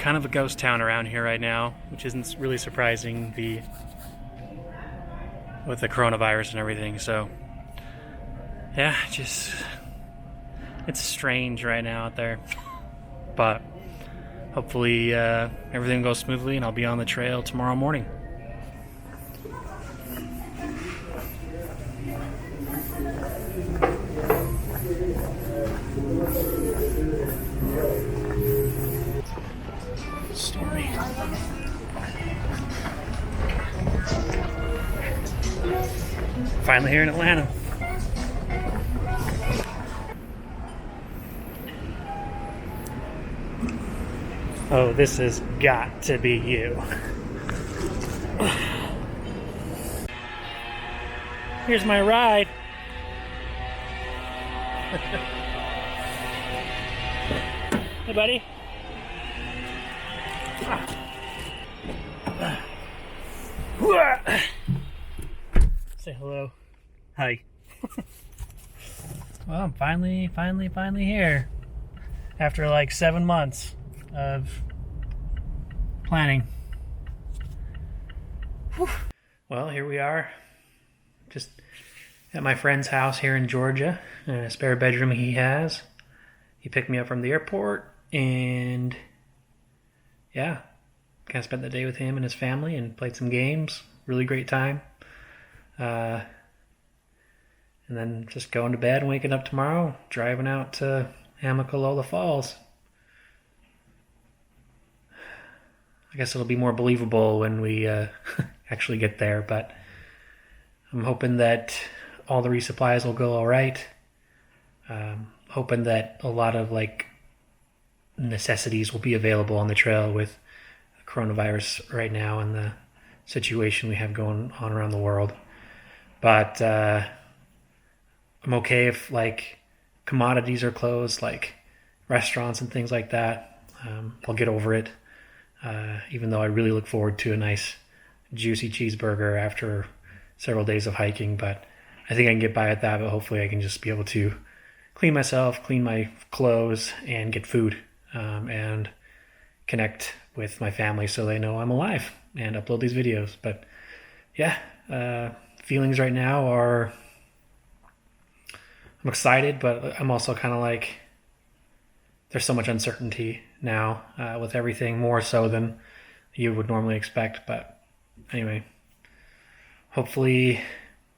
kind of a ghost town around here right now, which isn't really surprising with the coronavirus and everything. So yeah, it's strange right now out there, but hopefully everything goes smoothly and I'll be on the trail tomorrow morning. Stormy. Finally here in Atlanta. Oh, this has got to be you. Here's my ride. Hey, buddy. Say hello. Hi. Well, I'm finally here. After like 7 months of planning. Whew. Well, here we are. Just at my friend's house here in Georgia. A spare bedroom he has. He picked me up from the airport and yeah, kind of spent the day with him and his family and played some games. Really great time. And then just going to bed and waking up tomorrow, driving out to Amicalola Falls. I guess it'll be more believable when we actually get there, but I'm hoping that all the resupplies will go all right. Hoping that a lot of like necessities will be available on the trail with coronavirus right now and the situation we have going on around the world. But I'm okay if like commodities are closed, like restaurants and things like that. I'll get over it. Even though I really look forward to a nice juicy cheeseburger after several days of hiking, but I think I can get by with that, but hopefully I can just be able to clean myself, clean my clothes, and get food, and connect with my family so they know I'm alive and upload these videos. But yeah, feelings right now are, I'm excited, but I'm also kind of like, there's so much uncertainty now with everything, more so than you would normally expect. But anyway, hopefully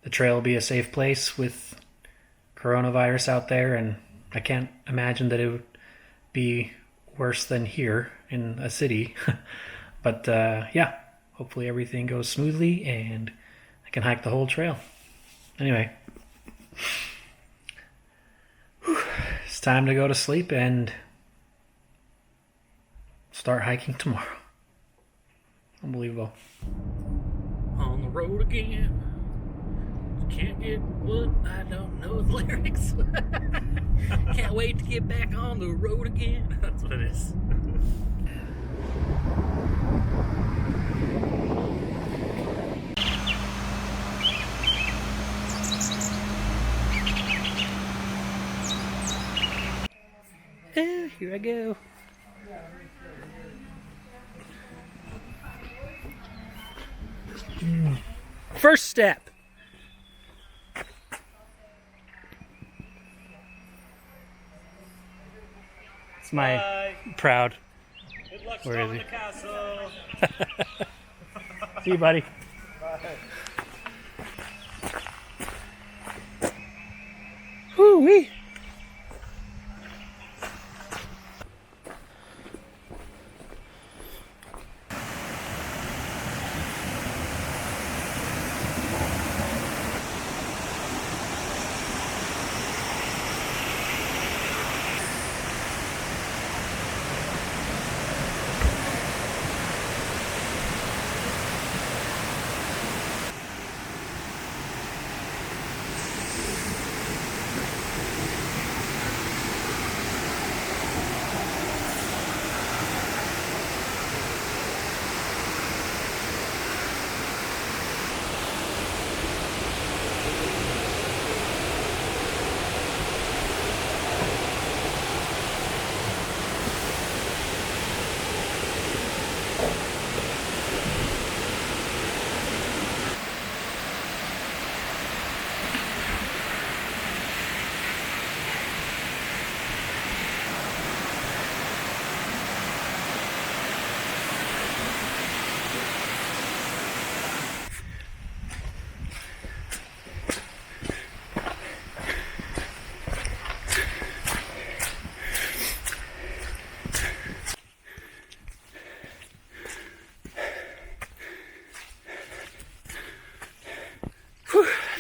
the trail will be a safe place with coronavirus out there, and I can't imagine that it would be worse than here in a city. But yeah, hopefully everything goes smoothly and I can hike the whole trail. Anyway, it's time to go to sleep and start hiking tomorrow. Unbelievable. On the road again. Can't get what? I don't know the lyrics. Can't wait to get back on the road again. That's what it is. Here I go. First step. It's my proud. Good luck. Where is he? The castle. See you, buddy. Bye. Woo-wee.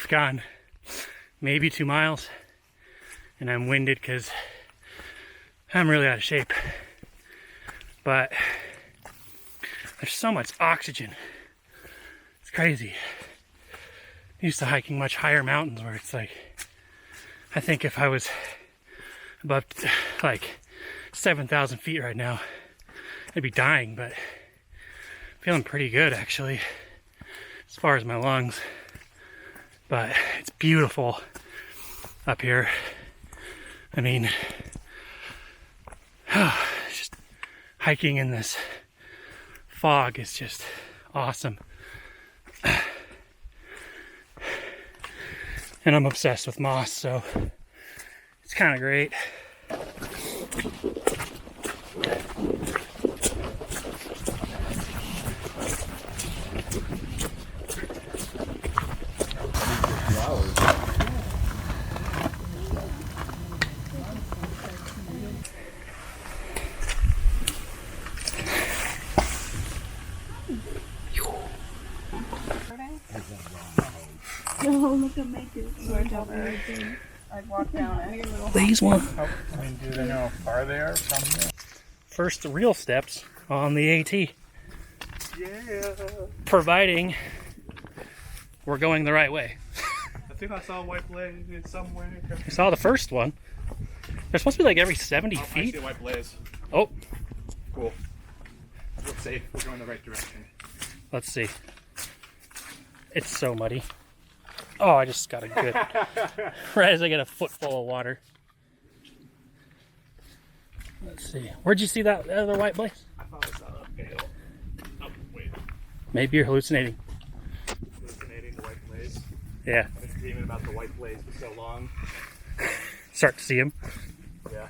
I've gone maybe 2 miles and I'm winded because I'm really out of shape. But there's so much oxygen. It's crazy. I'm used to hiking much higher mountains where it's like, I think if I was above like 7,000 feet right now, I'd be dying, but feeling pretty good actually as far as my lungs. But it's beautiful up here. I mean, just hiking in this fog is just awesome. And I'm obsessed with moss, so it's kind of great. No, look at me. I walk down it. These one. Oh, I mean, do they know how far they are from here? First real steps on the AT. Yeah. Providing we're going the right way. I think I saw a white blaze somewhere. I saw the first one. They're supposed to be like every 70 I feet. see a white blaze. Oh, Cool. Let's see. We're going the right direction. let's see. It's so muddy. Oh, I just got a good... right as I get a foot full of water. Let's see. Where'd you see that other white blaze? I thought I saw a hill. Oh, wait. Maybe you're hallucinating. Hallucinating the white blaze. Yeah. I've been dreaming about the white blaze for so long. Start to see him. Yeah.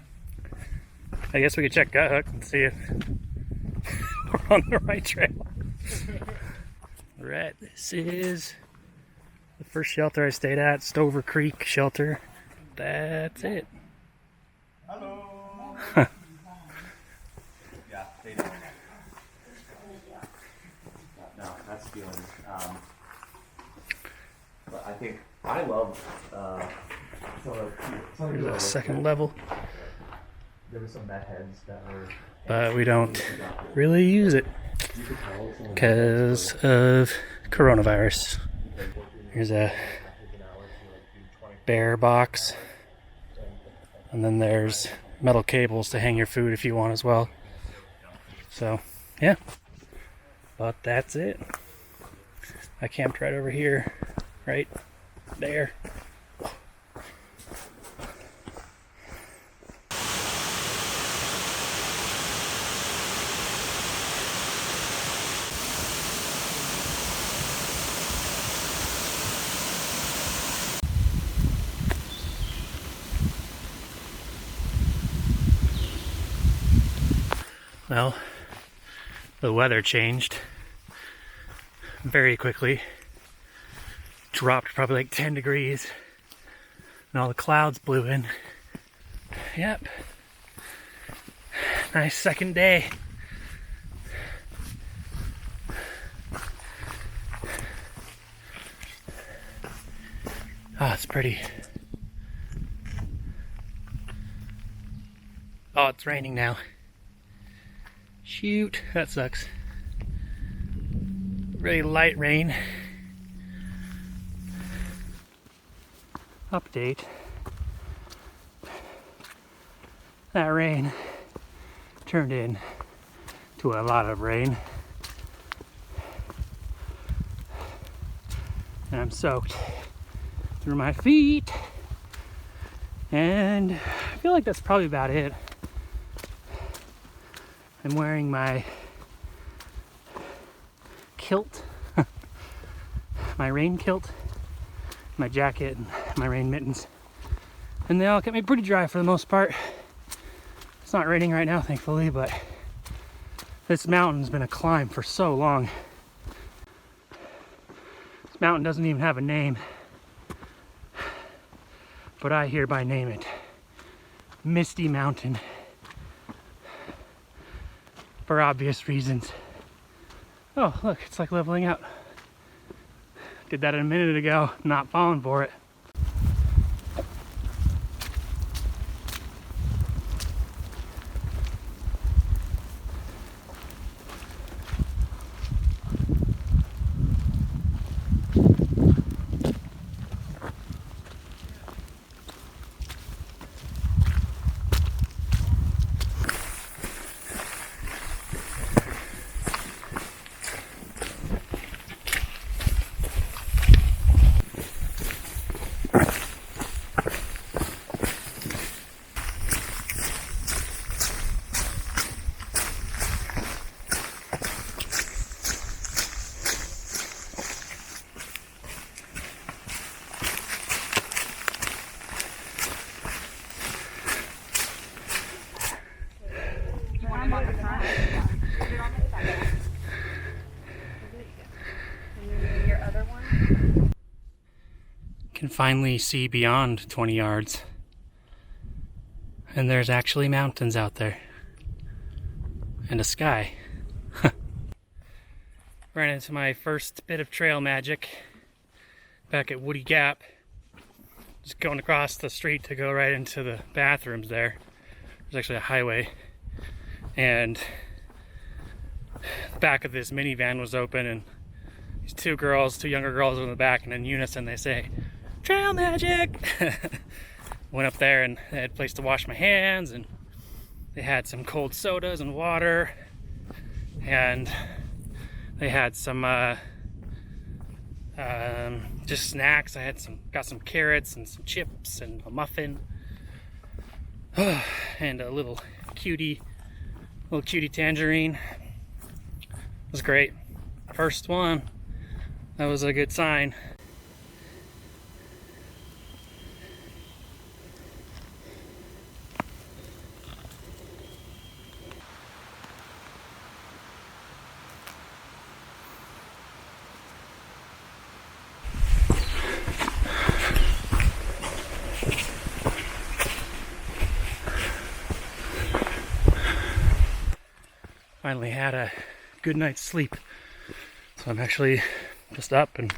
I guess we could check Gut Hook and see if we're on the right trail. Right, this is the first shelter I stayed at, Stover Creek Shelter. That's it. Hello. Yeah, they do. No, that's feeling. But I think I love. Here's a second level, There were some met heads that were. but we don't really use it because of coronavirus. Here's a bear box, and then there's metal cables to hang your food if you want as well. So yeah, but that's it. I camped right over here, right there. Well, the weather changed very quickly. Dropped probably like 10 degrees. And all the clouds blew in. Yep. Nice second day. Oh, it's pretty. Oh, it's raining now. Shoot, that sucks. Really light rain. Update. That rain turned in to a lot of rain. And I'm soaked through my feet. And I feel like that's probably about it. I'm wearing my kilt, my rain kilt, my jacket, and my rain mittens. And they all kept me pretty dry for the most part. It's not raining right now, thankfully, but this mountain's been a climb for so long. This mountain doesn't even have a name, but I hereby name it Misty Mountain, for obvious reasons. Oh, look, it's like leveling out. Did that a minute ago, not falling for it. Can finally see beyond 20 yards. And there's actually mountains out there. And a sky. Ran into my first bit of trail magic back at Woody Gap. Just going across the street to go right into the bathrooms there. There's actually a highway. And the back of this minivan was open, and these two younger girls in the back, and in unison they say, "Trail magic!" Went up there and they had a place to wash my hands, and they had some cold sodas and water, and they had some just snacks. I got some carrots and some chips and a muffin, and a little cutie tangerine. It was great. First one. That was a good sign. Finally had a good night's sleep, so I'm actually just up and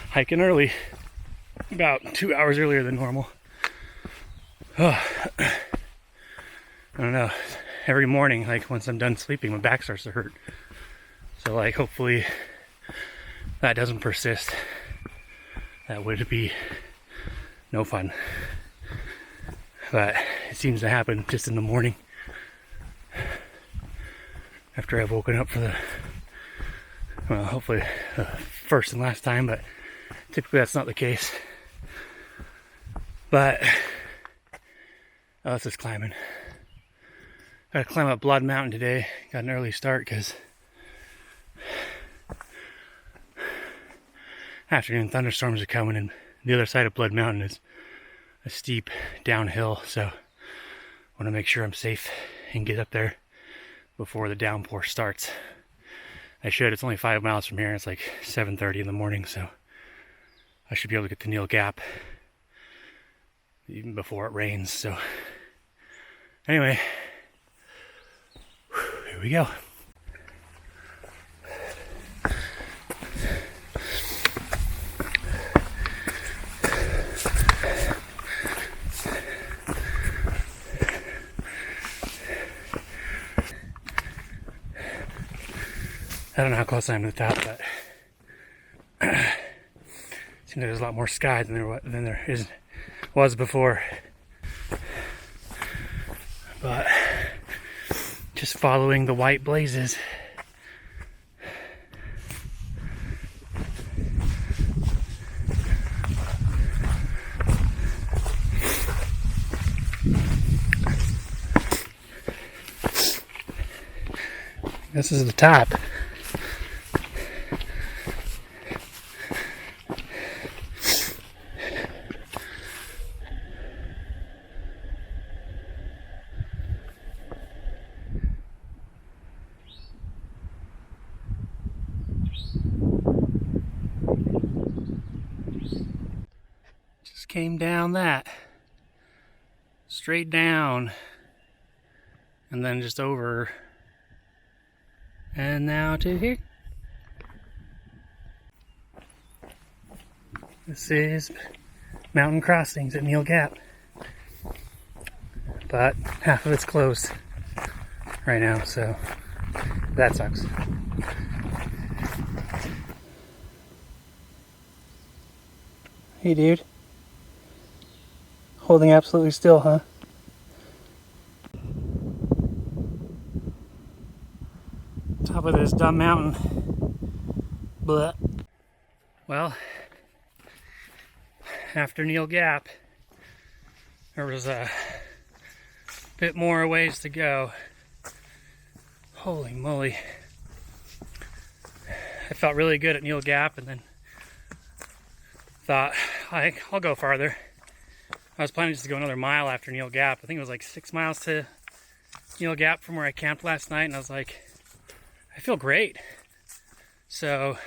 hiking early, about 2 hours earlier than normal. I don't know, every morning, like once I'm done sleeping, my back starts to hurt, so like hopefully that doesn't persist. That would be no fun, but it seems to happen just in the morning after I've woken up for the, well, hopefully the first and last time, but typically that's not the case. But oh, this is climbing. Gotta climb up Blood Mountain today. Got an early start because afternoon thunderstorms are coming, and the other side of Blood Mountain is a steep downhill, so I want to make sure I'm safe and get up there before the downpour starts. I should. It's only 5 miles from here. It's like 7:30 in the morning, so I should be able to get to Neal Gap even before it rains. So anyway, here we go. I don't know how close I am to the top, but it seems like there's a lot more sky than there was before. But just following the white blazes. This is the top. Just came down that. Straight down. And then just over. And now to here. This is Mountain Crossings at Neal Gap. But half of it's closed right now, so that sucks. Hey dude. Holding absolutely still, huh? Top of this dumb mountain. Blah. Well, after Neal Gap, there was a bit more ways to go. Holy moly. I felt really good at Neal Gap and then thought, I'll go farther. I was planning just to go another mile after Neal Gap. I think it was like 6 miles to Neal Gap from where I camped last night, and I was like, I feel great. So,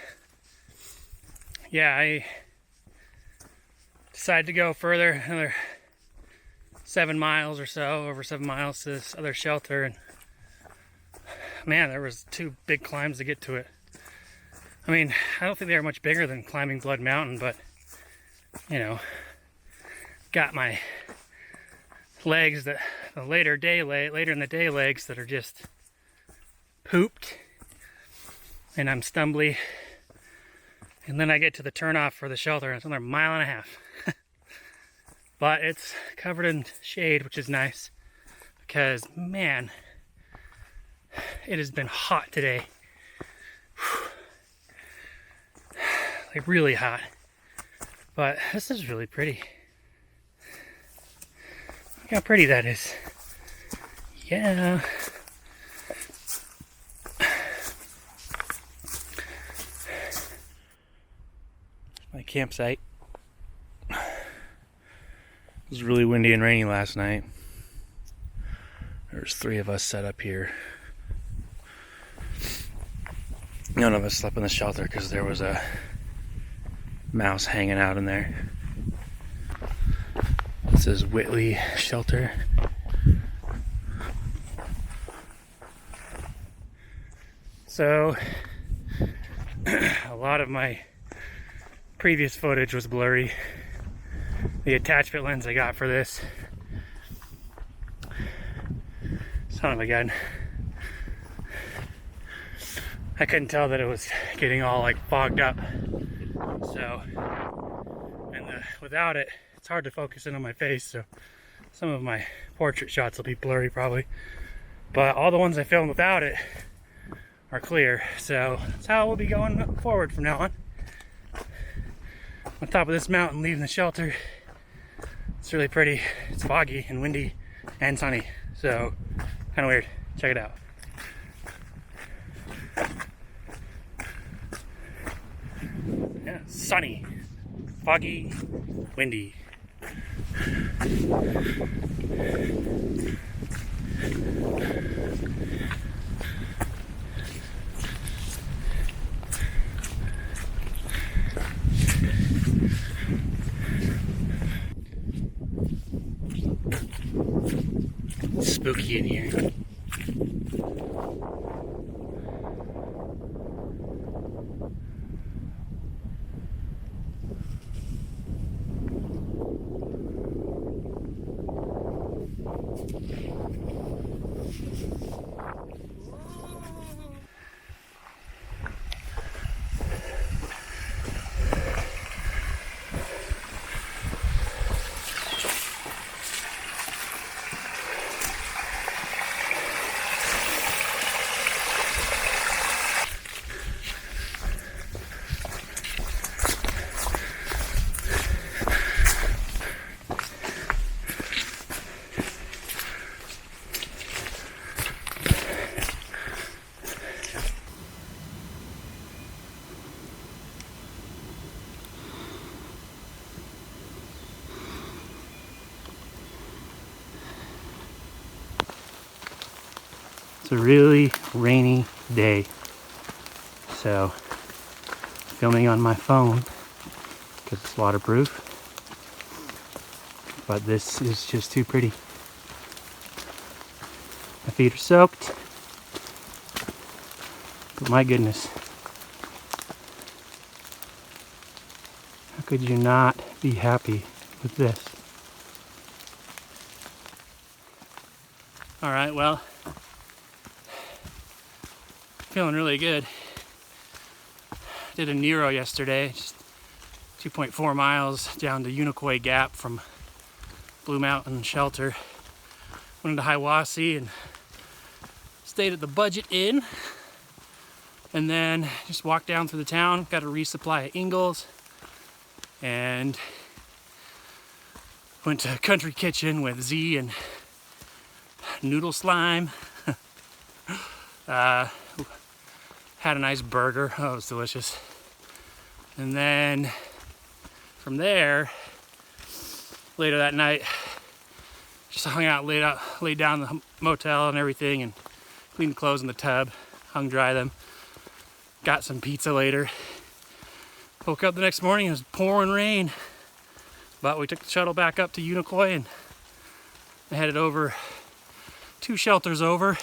yeah, I decided to go further, another 7 miles or so, over 7 miles to this other shelter, and man, there was 2 big climbs to get to it. I mean, I don't think they were much bigger than climbing Blood Mountain, but, you know, got my legs that the later in the day legs that are just pooped, and I'm stumbly. And then I get to the turnoff for the shelter, and it's another 1.5 miles. But it's covered in shade, which is nice, because man, it has been hot today. Like really hot. But this is really pretty. Look how pretty that is. Yeah. My campsite. It was really windy and rainy last night. There's 3 of us set up here. None of us slept in the shelter because there was a mouse hanging out in there. This is Whitley Shelter. So, a lot of my previous footage was blurry. The attachment lens I got for this, son of a gun, I couldn't tell that it was getting all like fogged up. So, and without it, it's hard to focus in on my face, so some of my portrait shots will be blurry probably. But all the ones I filmed without it are clear, so that's how we'll be going forward from now on. On top of this mountain, leaving the shelter. It's really pretty. It's foggy and windy and sunny, so kind of weird. Check it out. Yeah, sunny, foggy, windy. It's spooky in here. It's a really rainy day, so filming on my phone because it's waterproof. But this is just too pretty. My feet are soaked. But my goodness. How could you not be happy with this? Alright, well, feeling really good. Did a Nero yesterday, just 2.4 miles down to Unicoi Gap from Blue Mountain Shelter. Went into Hiawassee and stayed at the Budget Inn. And then just walked down through the town, got a resupply of Ingles, and went to Country Kitchen with Z and Noodle Slime. Had a nice burger. Oh, it was delicious. And then from there, later that night, just hung out, laid down in the motel and everything, and cleaned clothes in the tub, hung dry them. Got some pizza later. Woke up the next morning, it was pouring rain. But we took the shuttle back up to Unicoi and I headed over 2 shelters over.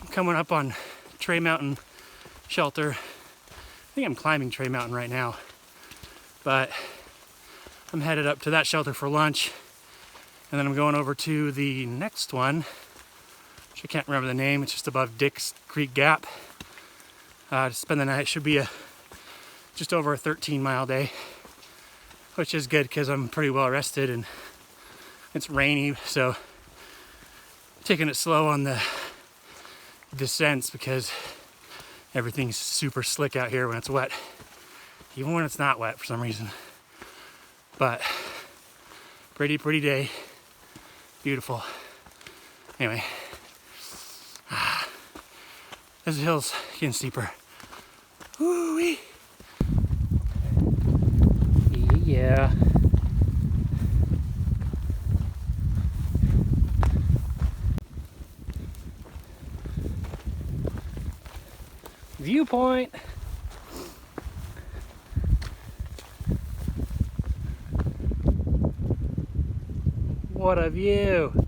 I'm coming up on Tray Mountain Shelter. I think I'm climbing Tray Mountain right now. But I'm headed up to that shelter for lunch. And then I'm going over to the next one, which I can't remember the name. It's just above Dick's Creek Gap. To spend the night. Should be just over a 13-mile day, which is good because I'm pretty well rested and it's rainy, so taking it slow on the descents because everything's super slick out here when it's wet, even when it's not wet for some reason. But pretty day, beautiful. Anyway, this hill's getting steeper. Woo-wee. Yeah. Viewpoint. What a view.